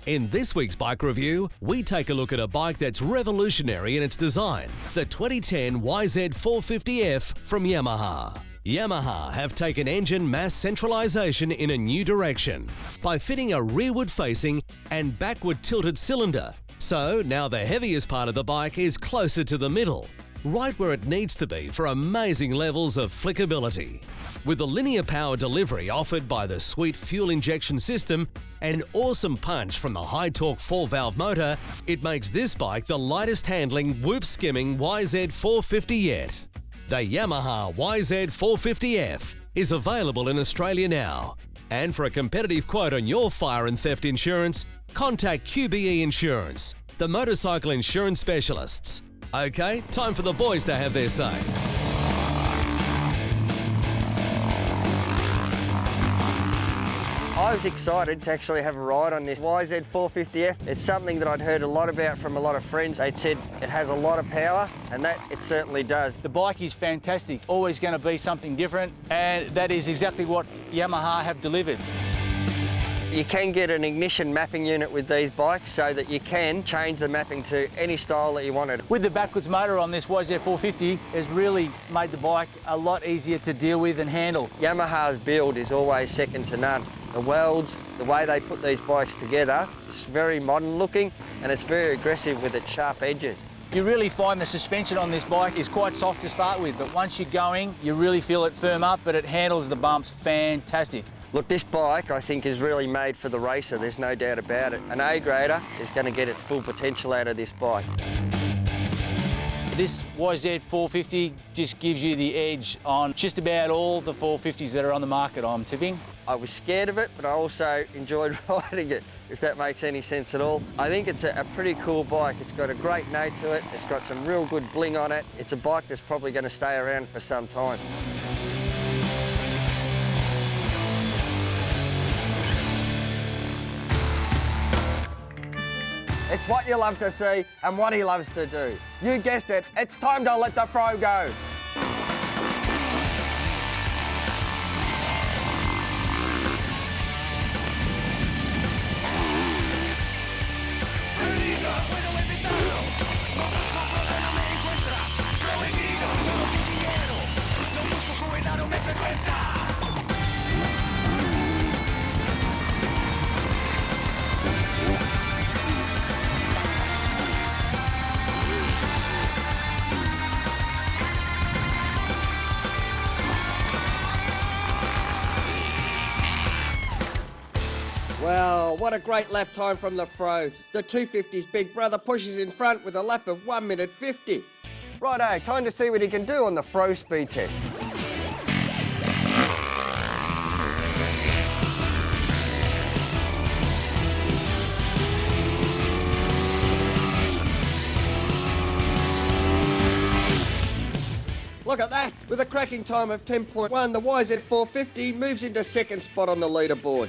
In this week's bike review, we take a look at a bike that's revolutionary in its design, the 2010 YZ450F from Yamaha. Yamaha have taken engine mass centralisation in a new direction by fitting a rearward-facing and backward-tilted cylinder. So now the heaviest part of the bike is closer to the middle, right where it needs to be for amazing levels of flickability. With the linear power delivery offered by the sweet fuel injection system and an awesome punch from the high-torque 4-valve motor, it makes this bike the lightest handling, whoop-skimming YZ450 yet. The Yamaha YZ450F is available in Australia now. And for a competitive quote on your fire and theft insurance, contact QBE Insurance, the motorcycle insurance specialists. Okay, time for the boys to have their say. I was excited to actually have a ride on this YZ450F. It's something that I'd heard a lot about from a lot of friends. They'd said it has a lot of power, and that it certainly does. The bike is fantastic, always going to be something different, and that is exactly what Yamaha have delivered. You can get an ignition mapping unit with these bikes so that you can change the mapping to any style that you wanted. With the backwards motor on this YZ450 has really made the bike a lot easier to deal with and handle. Yamaha's build is always second to none. The welds, the way they put these bikes together, it's very modern looking and it's very aggressive with its sharp edges. You really find the suspension on this bike is quite soft to start with, but once you're going, you really feel it firm up, but it handles the bumps fantastic. Look, this bike, I think, is really made for the racer, there's no doubt about it. An A-grader is going to get its full potential out of this bike. This YZ450 just gives you the edge on just about all the 450s that are on the market, I'm tipping. I was scared of it, but I also enjoyed riding it, if that makes any sense at all. I think it's a pretty cool bike. It's got a great note to it. It's got some real good bling on it. It's a bike that's probably going to stay around for some time. It's what you love to see and what he loves to do. You guessed it, it's time to let the Fro go. Well, what a great lap time from the Fro. The 250's big brother pushes in front with a lap of 1 minute 50. Righto, time to see what he can do on the Fro speed test. Look at that! With a cracking time of 10.1, the YZ450 moves into second spot on the leaderboard.